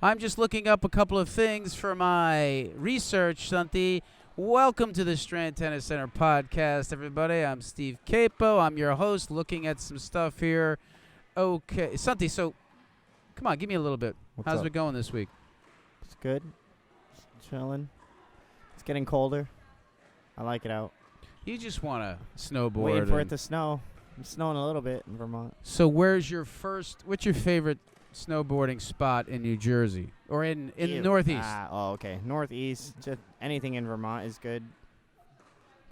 I'm just looking up a couple of things for my research, Santi. Welcome to the Strand Tennis Center podcast, everybody. I'm Steve Capo. I'm your host, looking at some stuff here. Okay, Santi, so come on, give me a little bit. How's it going this week? It's good. Just chilling. It's getting colder. I like it out. You just want to snowboard. Waiting for it to snow. It's snowing a little bit in Vermont. So what's your favorite snowboarding spot in New Jersey or in the Northeast? Okay. Northeast, just anything in Vermont is good.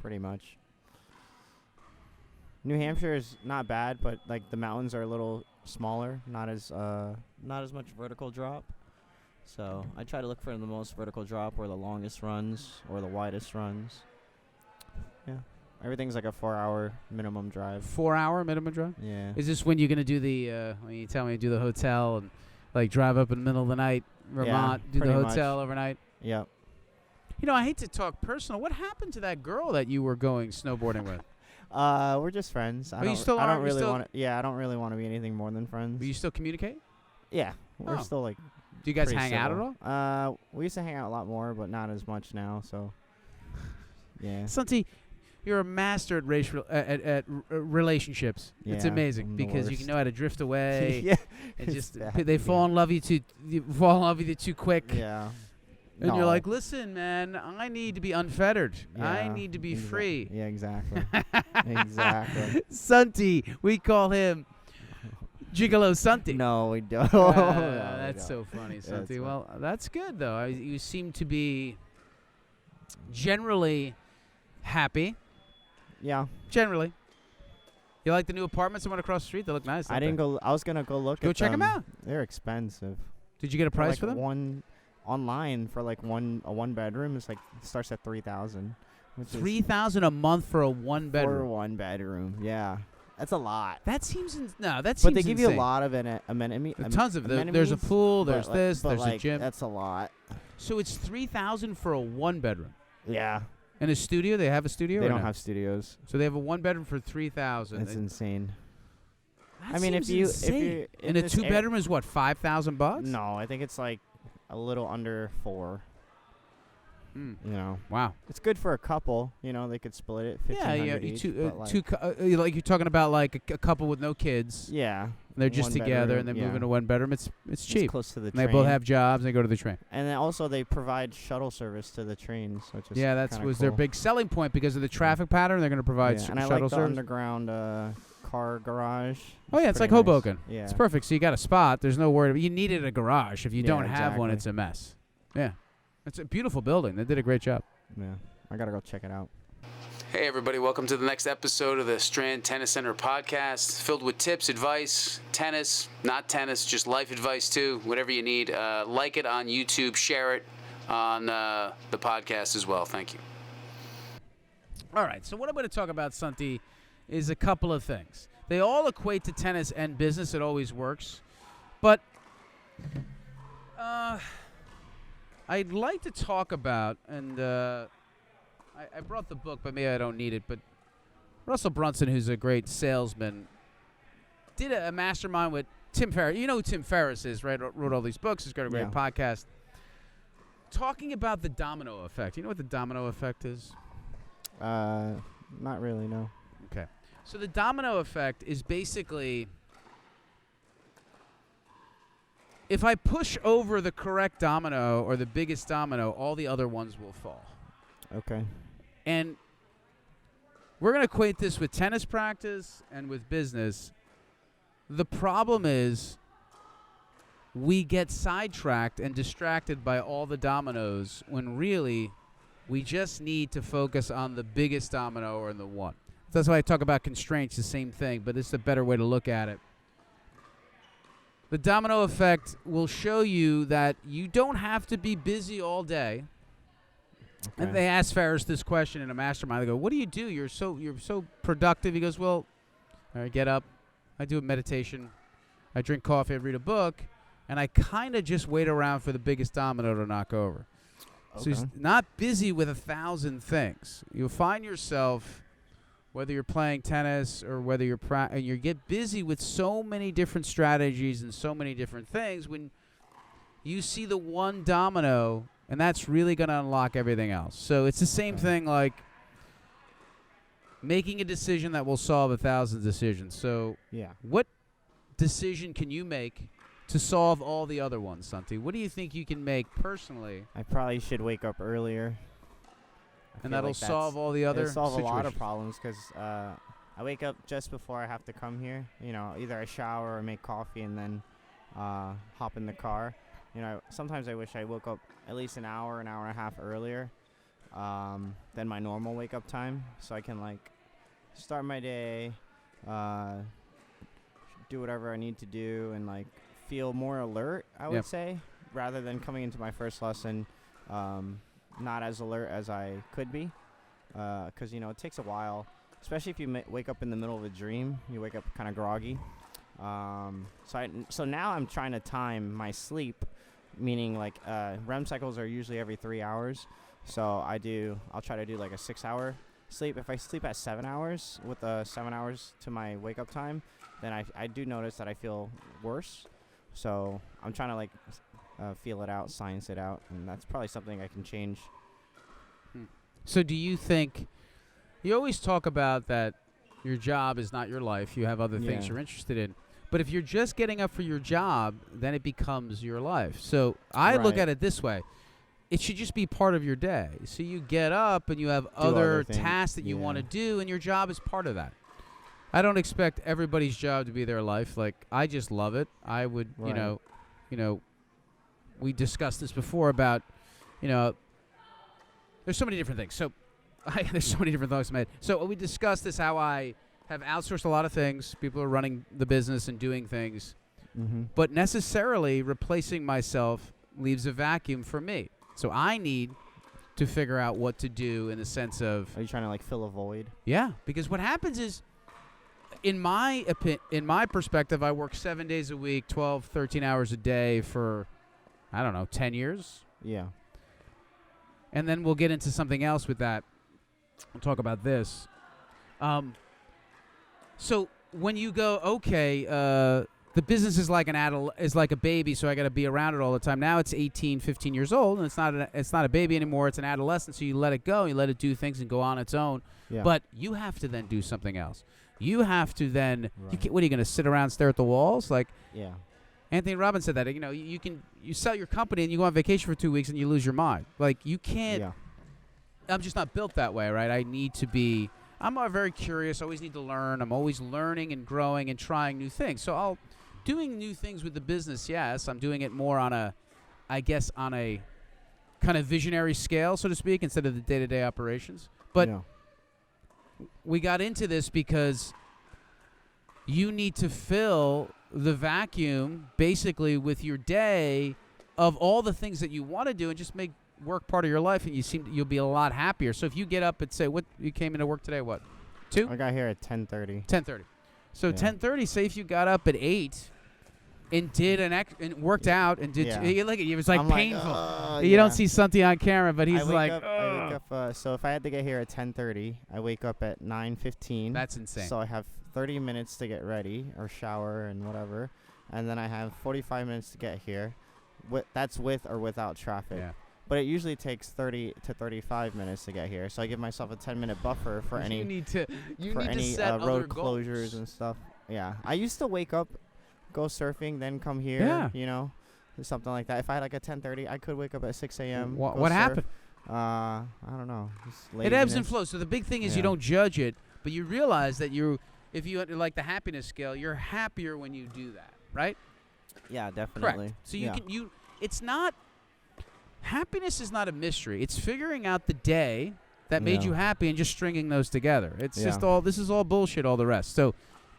Pretty much. New Hampshire is not bad, but like the mountains are a little smaller, not as much vertical drop. So I try to look for the most vertical drop or the longest runs or the widest runs. Yeah. Everything's like a 4-hour minimum drive. 4-hour minimum drive? Yeah. Is this when you're going to do when you tell me to do the hotel and like drive up in the middle of the night, Vermont, do the hotel overnight? Yep. You know, I hate to talk personal. What happened to that girl that you were going snowboarding with? We're just friends. I don't really want to be anything more than friends. But you still communicate? Yeah. We're still like Do you guys hang out at all? We used to hang out a lot more, but not as much now, so yeah. Santi, you're a master at relationships. Yeah, it's amazing I'm because you can know how to drift away. Yeah. And just they fall in love with you too quick. Yeah. And you're like, listen, man, I need to be unfettered. Yeah, I need to be free. Yeah, exactly. Exactly. Santi, we call him Gigolo Santi. No, we don't. That's so funny, Santi. Yeah, well, that's good, though. You seem to be generally happy. Yeah. Generally. You like the new apartments that went across the street? They look nice. I didn't go. I was going to go look at them. Go check them out. They're expensive. Did you get a price for them? Online for like a one bedroom is like starts at $3,000. $3,000 a month for a one bedroom. For a one bedroom, yeah, that's a lot. That seems But they give you a lot of amenities. Tons of them. There's a pool. There's there's a gym. That's a lot. So it's $3,000 for a one bedroom. Yeah. And a studio? They have a studio? They don't have studios. So they have a one bedroom for $3,000. That's insane. That seems insane. And a two bedroom is what, $5,000? No, I think it's like a little under 4. You know. Wow. It's good for a couple. You know, they could split it. Like you're talking about like a couple with no kids. Yeah. And they're just together and they move into one bedroom. It's cheap. It's close to the train. And they both have jobs and they go to the train. And then also they provide shuttle service to the trains, which is that was their big selling point because of the traffic pattern. They're going to provide shuttle service. And I like the underground car garage. Oh, yeah, it's like Hoboken. Nice. Yeah. It's perfect. So you got a spot. There's no worry. You needed a garage. If you don't have one, it's a mess. Yeah. It's a beautiful building. They did a great job. Yeah. I got to go check it out. Hey, everybody. Welcome to the next episode of the Strand Tennis Center podcast, filled with tips, advice, tennis, not tennis, just life advice, too, whatever you need. Like it on YouTube. Share it on the podcast as well. Thank you. All right. So what I'm going to talk about, Santi, is a couple of things. They all equate to tennis and business. It always works. But I'd like to talk about, and I brought the book, but maybe I don't need it, but Russell Brunson, who's a great salesman, did a mastermind with Tim Ferriss. You know who Tim Ferriss is, right? Wrote all these books. He's got a great podcast. Talking about the domino effect. You know what the domino effect is? Not really, no. Okay. So the domino effect is basically, if I push over the correct domino or the biggest domino, all the other ones will fall. Okay. And we're going to equate this with tennis practice and with business. The problem is we get sidetracked and distracted by all the dominoes when really we just need to focus on the biggest domino or the one. That's why I talk about constraints, the same thing, but it's a better way to look at it. The domino effect will show you that you don't have to be busy all day. Okay. And they asked Ferriss this question in a mastermind. They go, "What do you do? You're so productive." He goes, "Well, I get up, I do a meditation, I drink coffee, I read a book, and I kind of just wait around for the biggest domino to knock over." Okay. So he's not busy with 1,000 things. You'll find yourself, whether you're playing tennis or whether you get busy with so many different strategies and so many different things, when you see the one domino, and that's really going to unlock everything else. So it's the same thing like making a decision that will solve 1,000 decisions. So Yeah. what decision can you make to solve all the other ones, Santi? What do you think you can make personally? I probably should wake up earlier. And that'll solve all the other it'll solve situations. a lot of problems because I wake up just before I have to come here. You know, either I shower or make coffee and then hop in the car. You know, sometimes I wish I woke up at least an hour and a half earlier than my normal wake up time, so I can like start my day, do whatever I need to do, and like feel more alert. I would say, rather than coming into my first lesson not as alert as I could be, because you know it takes a while, especially if you wake up in the middle of a dream. You wake up kind of groggy. So now I'm trying to time my sleep, meaning like REM cycles are usually every 3 hours. So I'll try to do like a 6-hour sleep. If I sleep at 7 hours with 7 hours to my wake up time, then I do notice that I feel worse. So I'm trying to like feel it out, science it out, and that's probably something I can change. So do you think, you always talk about that your job is not your life, you have other things you're interested in, but if you're just getting up for your job, then it becomes your life. So I look at it this way. It should just be part of your day. So you get up and you have other tasks that you want to do, and your job is part of that. I don't expect everybody's job to be their life. Like, I just love it. I would, you know, we discussed this before about, you know, there's so many different things. So there's so many different thoughts in my head. So we discussed this, how I have outsourced a lot of things. People are running the business and doing things. Mm-hmm. But necessarily replacing myself leaves a vacuum for me. So I need to figure out what to do in the sense of... Are you trying to like fill a void? Yeah, because what happens is, in my perspective, I work 7 days a week, 12, 13 hours a day for, I don't know, 10 years. Yeah. And then we'll get into something else with that. We'll talk about this. So when you go, okay, the business is like is like a baby, so I got to be around it all the time. Now it's 18, 15 years old, and it's not a baby anymore. It's an adolescent, so you let it go. You let it do things and go on its own. Yeah. But you have to then do something else. You have to then, what are you going to sit around and stare at the walls? Like, yeah. Anthony Robbins said that, you know, you sell your company and you go on vacation for 2 weeks and you lose your mind. Like, you can't, I'm just not built that way, right? I need to be, I'm very curious, always need to learn. I'm always learning and growing and trying new things. So doing new things with the business, yes. I'm doing it more on a kind of visionary scale, so to speak, instead of the day-to-day operations. But we got into this because you need to fill the vacuum basically with your day of all the things that you want to do and just make work part of your life, and you'll be a lot happier. So if you get up at, say, what you came into work today, what, 2? I got here at 10:30. 10:30. So 10:30, say if you got up at 8 and did and worked out and did, you look at you, it was like painful. You don't see something on camera, but he's like, I wake up, so if I had to get here at 10:30, I wake up at 9:15. That's insane. So I have 30 minutes to get ready or shower and whatever, and then I have 45 minutes to get here. That's with or without traffic. Yeah. But it usually takes 30 to 35 minutes to get here, so I give myself a 10-minute buffer for any road closures and stuff. Yeah, I used to wake up, go surfing, then come here. You know, something like that. If I had like a 10:30, I could wake up at 6 a.m. What happened? I don't know. It ebbs and flows. So the big thing is you don't judge it, but you realize that if you like the happiness scale, you're happier when you do that, right? Yeah, definitely. Correct. So it's not. Happiness is not a mystery. It's figuring out the day that made you happy and just stringing those together. It's just this is all bullshit, all the rest. So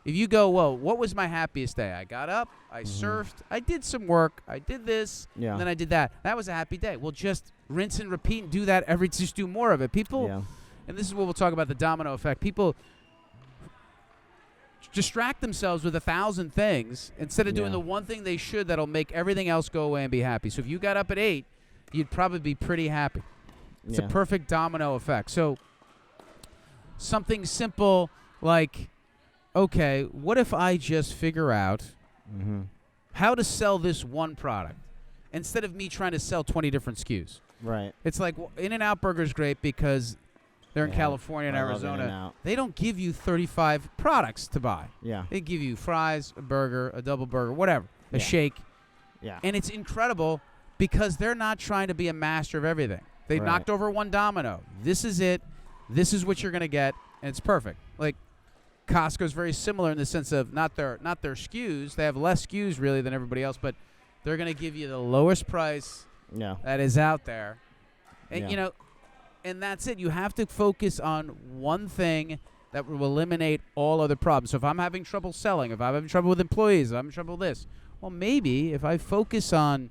if you go, whoa, what was my happiest day? I got up, I surfed, I did some work, I did this, and then I did that. That was a happy day. Well, just rinse and repeat and do that just do more of it. People, and this is what we'll talk about, the domino effect. People distract themselves with 1,000 things instead of doing the one thing they should that'll make everything else go away and be happy. So if you got up at 8, you'd probably be pretty happy. It's a perfect domino effect. So something simple like, okay, what if I just figure out how to sell this one product? instead of me trying to sell 20 different SKUs. Right. It's like In-N-Out Burger's great because they're in Yeah, California and I love Arizona. In-N-Out. They don't give you 35 products to buy. Yeah. They give you fries, a burger, a double burger, whatever, a Yeah. shake. Yeah. And it's incredible because they're not trying to be a master of everything. They Right. knocked over one domino. This is it. This is what you're going to get, and it's perfect. Like Costco's very similar in the sense of not their SKUs. They have less SKUs really than everybody else, but they're going to give you the lowest price Yeah. that is out there. And Yeah. you know, and that's it. You have to focus on one thing that will eliminate all other problems. So if I'm having trouble selling, if I'm having trouble with employees, if I'm having trouble with this, well, maybe if I focus on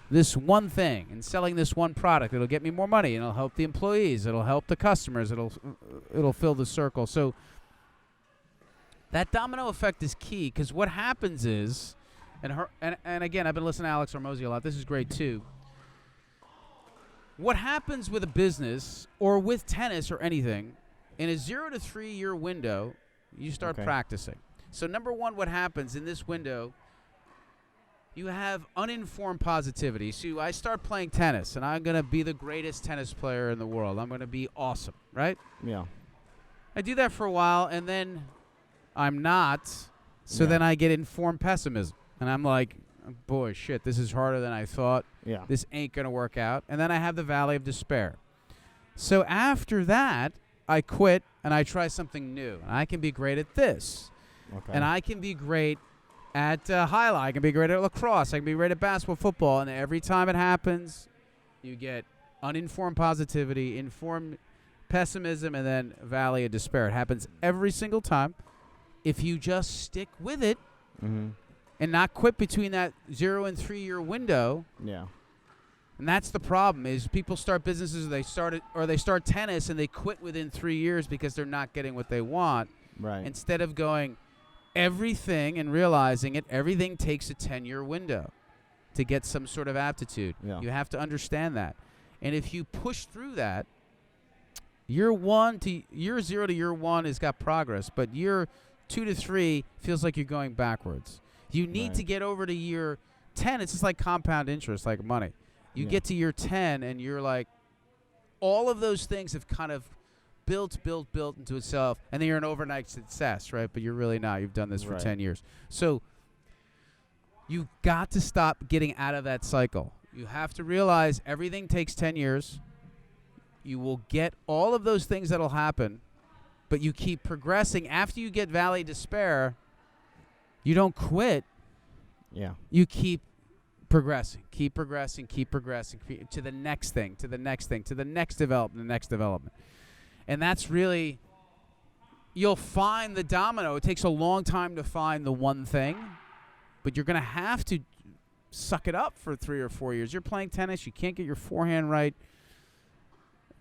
this one thing and selling this one product, it'll get me more money, and it'll help the employees, it'll help the customers, it'll fill the circle. So that domino effect is key, because what happens is, and again, I've been listening to Alex Hormozi a lot. This is great too. What happens with a business or with tennis or anything, in a 0 to 3 year window, you start practicing. So number one, what happens in this window, you have uninformed positivity. So I start playing tennis, and I'm going to be the greatest tennis player in the world. I'm going to be awesome, right? Yeah. I do that for a while, and then I'm not. So Yeah. then I get informed pessimism. And I'm like, boy, shit, this is harder than I thought. Yeah. This ain't going to work out. And then I have the valley of despair. So after that, I quit, and I try something new. And I can be great at this. Okay. And I can be great at highlight. I can be great at lacrosse. I can be great at basketball, football. And every time it happens, you get uninformed positivity, informed pessimism, and then valley of despair. It happens every single time. If you just stick with it and not quit between that 0 and 3 year window, Yeah. and that's the problem, is people start businesses, they start tennis, and they quit within 3 years because they're not getting what they want. Right. Instead of going everything and realizing it, everything takes a 10-year window to get some sort of aptitude. Yeah. You have to understand that. And if you push through that, year 0 to year 1 has got progress, but year 2 to 3 feels like you're going backwards. You need Right. to get over to year 10. It's just like compound interest, like money. You get to year 10, and you're like, all of those things have kind of built into itself, and then you're an overnight success, right? But you're really not. You've done this for Right. 10 years. So you've got to stop getting out of that cycle. You have to realize everything takes 10 years. You will get all of those things that'll happen, but you keep progressing. After you get valley despair, you don't quit. Yeah. You keep progressing to the next thing, to the next thing, to the next development. And that's really, you'll find the domino. It takes a long time to find the one thing, but you're going to have to suck it up for 3 or 4 years. You're playing tennis. You can't get your forehand right.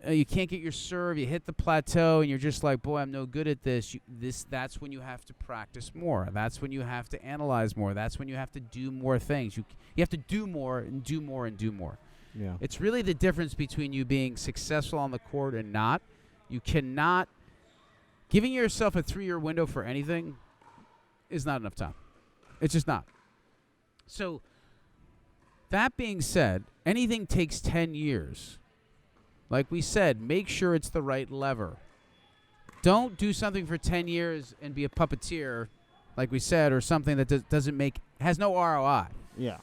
You can't get your serve. You hit the plateau, and you're just like, boy, I'm no good at this. That's when you have to practice more. That's when you have to analyze more. That's when you have to do more things. You have to do more and do more and do more. Yeah. It's really the difference between you being successful on the court and not. You cannot. Giving yourself a 3-year window for anything is not enough time. It's just not. So, that being said, anything takes 10 years. Like we said, make sure it's the right lever. Don't do something for 10 years and be a puppeteer, like we said, or something that has no ROI. Yeah.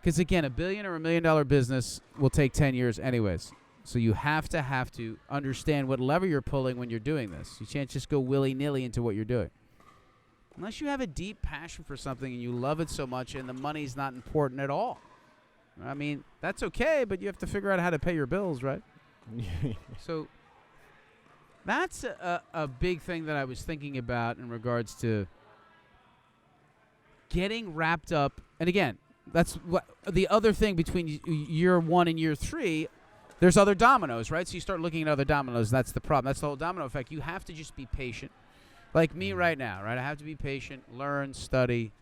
Because again, $1 billion or $1 million business will take 10 years anyways. So you have to understand what lever you're pulling when you're doing this. You can't just go willy-nilly into what you're doing. Unless you have a deep passion for something and you love it so much and the money's not important at all. I mean, that's okay, but you have to figure out how to pay your bills, right? So that's a big thing that I was thinking about in regards to getting wrapped up. And again, that's what the other thing between year 1 and year 3, there's other dominoes, right? So you start looking at other dominoes. That's the problem. That's the whole domino effect. You have to just be patient. Like me right now, right? I have to be patient, learn, study.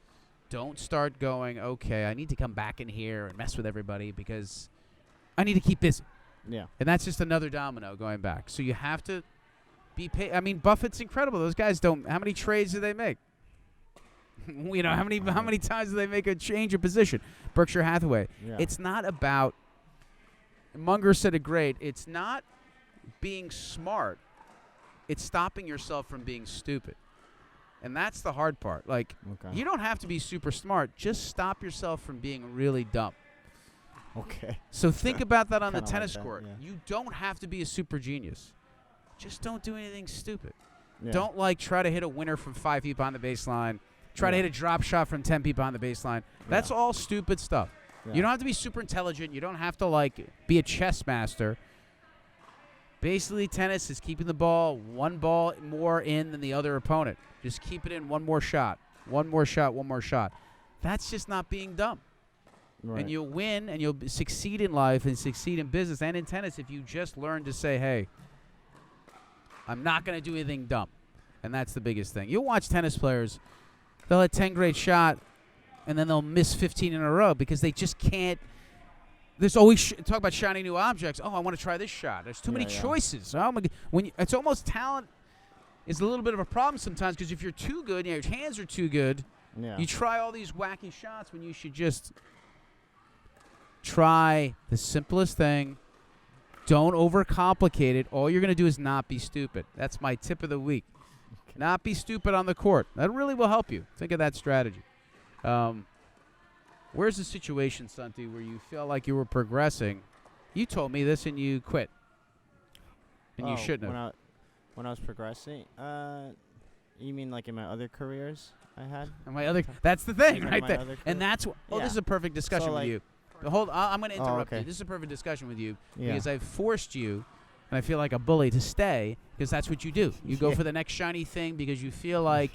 Don't start going, okay, I need to come back in here and mess with everybody because I need to keep busy. Yeah. And that's just another domino going back. So you have to be I mean, Buffett's incredible. Those guys don't. How many trades do they make? You know, how many times do they make a change of position? Berkshire Hathaway. Yeah. It's not about. Munger said it great. It's not being smart. It's stopping yourself from being stupid. And that's the hard part. Like, Okay. you don't have to be super smart. Just stop yourself from being really dumb. Okay. So think about that on the Kinda like tennis that, court. yeah. You don't have to be a super genius. Just don't do anything stupid. Yeah. Don't, like, try to hit a winner from 5 feet behind the baseline. Try to Yeah. hit a drop shot from 10 feet behind the baseline. That's Yeah. all stupid stuff. Yeah. You don't have to be super intelligent. You don't have to, like, be a chess master. Basically, tennis is keeping the ball one ball more in than the other opponent. Just keep it in one more shot. One more shot, one more shot. That's just not being dumb. Right. And you'll win and you'll succeed in life and succeed in business and in tennis if you just learn to say, hey, I'm not going to do anything dumb. And that's the biggest thing. You'll watch tennis players, they'll hit 10 great shot, and then they'll miss 15 in a row because they just can't. There's always talk about shiny new objects. Oh, I want to try this shot. There's too many choices. Oh my! It's almost talent is a little bit of a problem sometimes because if you're too good, your hands are too good. Yeah. You try all these wacky shots when you should just try the simplest thing. Don't overcomplicate it. All you're going to do is not be stupid. That's my tip of the week. Okay. Not be stupid on the court. That really will help you. Think of that strategy. Where's the situation, Santi, where you feel like you were progressing? You told me this and you quit. And you shouldn't have. When I was progressing, you mean like in my other careers I had? And that's the thing Like right my there. other And that's this Yeah. is a perfect discussion So, with like- you. I'm going to interrupt okay. you. This is a perfect discussion with you Yeah. because I've forced you, and I feel like a bully, to stay because that's what you do. You go Yeah. for the next shiny thing because you feel like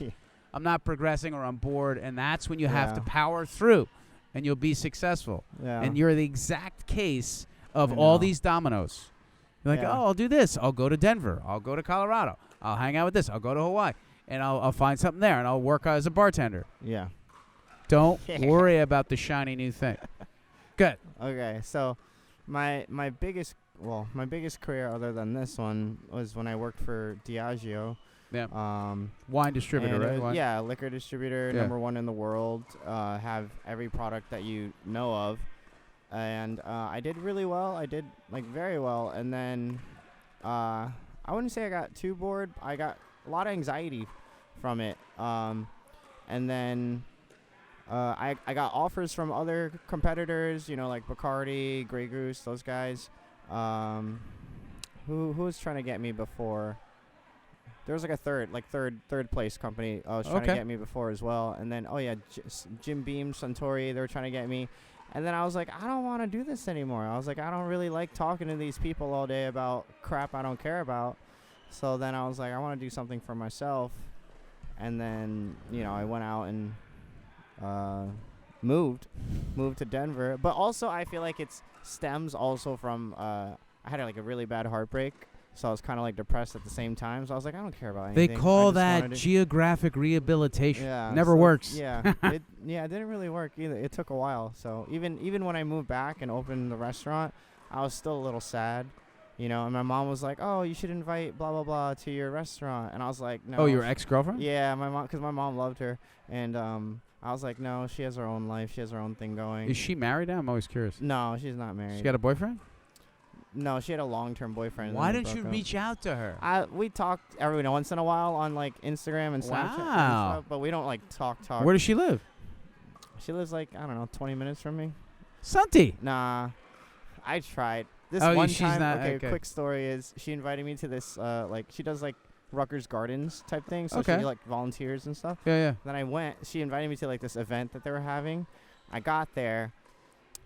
I'm not progressing or I'm bored, and that's when you have to Yeah. power through, and you'll be successful. Yeah. And you're the exact case of I all know. these dominoes. You're like, Yeah. oh, I'll do this. I'll go to Denver. I'll go to Colorado. I'll hang out with this. I'll go to Hawaii. And I'll find something there, and I'll work as a bartender. Yeah. Don't worry about the shiny new thing. Good. Okay, so my biggest career other than this one was when I worked for Diageo. Yeah. Um, Wine distributor, and it right? was- Wine. yeah, liquor distributor, Yeah. #1 in the world. Have every product that you know of, and I did really well. I did like very well, and then I wouldn't say I got too bored. I got a lot of anxiety from it, and then. I got offers from other competitors, you know, like Bacardi, Grey Goose, those guys. Who was trying to get me before? There was like a third place company was trying to get me before as well. And then Jim Beam, Suntory, they were trying to get me. And then I was like, I don't want to do this anymore. I was like, I don't really like talking to these people all day about crap I don't care about. So then I was like, I want to do something for myself. And then, you know, I went out and moved to Denver. But also I feel like it stems also from I had like a really bad heartbreak, so I was kind of like depressed at the same time. So I was like, I don't care about They anything. call I just that wanted to- geographic rehabilitation. yeah, Never so- works. Yeah, it didn't really work either. It took a while. So even when I moved back and opened the restaurant, I was still a little sad. You know, and my mom was like, "Oh, you should invite blah blah blah to your restaurant," and I was like, "No." Oh, your ex-girlfriend? Yeah, my mom, because my mom loved her, and I was like, "No, she has her own life. She has her own thing going." Is she married now? I'm always curious. No, she's not married. She got a boyfriend? No, she had a long-term boyfriend. and Why then didn't you broke up. reach out to her? We talked every once in a while on like Instagram and Snapchat, and Wow. stuff, but we don't like talk. Where does she live? She lives like, I don't know, 20 minutes from me. Santi. Nah, I tried. This Oh, one she's time, not- okay, okay. quick story is she invited me to this, like, she does, like, Rutgers Gardens type thing, so Okay. she, like, volunteers and stuff. Yeah, yeah. Then I went, she invited me to, like, this event that they were having. I got there.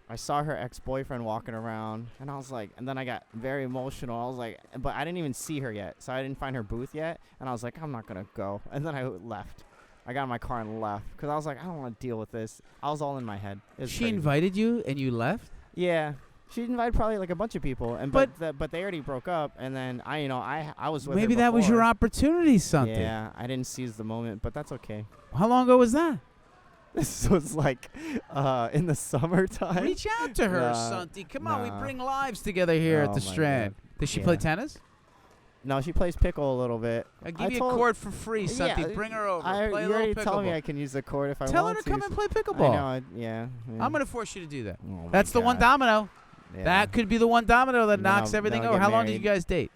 I saw her ex-boyfriend walking around, and I was like, and then I got very emotional. I was like, but I didn't even see her yet, so I didn't find her booth yet, and I was like, I'm not going to go. And then I left. I got in my car and left, because I was like, I don't want to deal with this. I was all in my head. It was She crazy. invited you and you left? Yeah. She invited probably like a bunch of people, and but they already broke up, and then I was with her Maybe that was your before. opportunity, Santi. Yeah, I didn't seize the moment, but that's okay. How long ago was that? This was like in the summertime. Reach out to her, Nah, Santi. Come on, we nah. bring lives together here at Oh the my Strand. God. Does she play Yeah. tennis? No, she plays pickle a little bit. I give you a court for free, Santi. Bring her over. Play a you little already pickleball. told me I can use the court if I Tell want her to. to come and play pickleball. I know. Yeah. I'm going to force you to do that. Oh my That's the one God. domino. Yeah. That could be the one domino that And then knocks I'll- everything then I'll over. get How long did you married. guys date?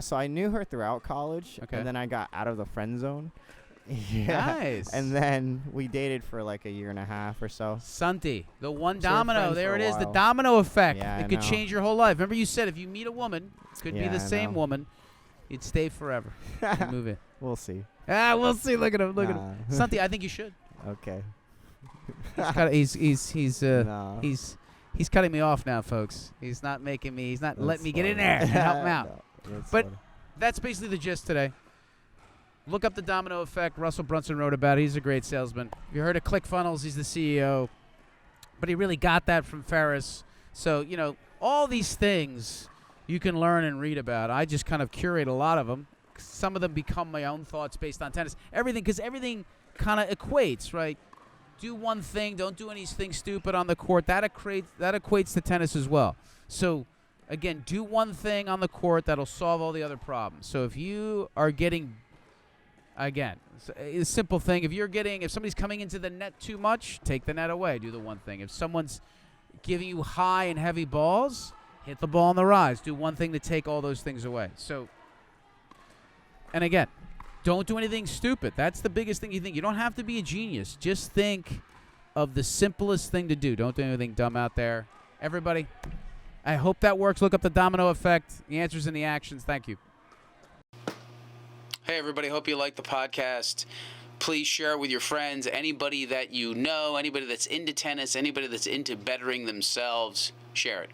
So I knew her throughout college, Okay. and then I got out of the friend zone. Yeah. Nice. And then we dated for like a year and a half or so. Santi, the one So we're domino. friends There for it a is, the while. domino effect. Yeah, it I could know. change your whole life. Remember you said if you meet a woman, it could be Yeah, the I same know. woman, you'd stay forever. You'd move in. We'll see. We'll see. Look at him. Look at him. Nah. Santi, I think you should. Okay. He's No. he's cutting me off now, folks. He's not making me. He's not letting me get in there and help him out. No, that's But- funny. That's basically the gist today. Look up the domino effect. Russell Brunson wrote about it. He's a great salesman. You heard of ClickFunnels. He's the CEO. But he really got that from Ferris. So, all these things you can learn and read about. I just kind of curate a lot of them. Some of them become my own thoughts based on tennis. Because everything kind of equates, right? Do one thing. Don't do anything stupid on the court. That equates to tennis as well. So, again, do one thing on the court that'll solve all the other problems. So if you are getting, again, a simple thing, if somebody's coming into the net too much, take the net away, do the one thing. If someone's giving you high and heavy balls, hit the ball on the rise. Do one thing to take all those things away. So, and again, don't do anything stupid. That's the biggest thing you think. You don't have to be a genius. Just think of the simplest thing to do. Don't do anything dumb out there. Everybody, I hope that works. Look up the domino effect, the answers and the actions. Thank you. Hey, everybody. Hope you like the podcast. Please share it with your friends, anybody that you know, anybody that's into tennis, anybody that's into bettering themselves. Share it.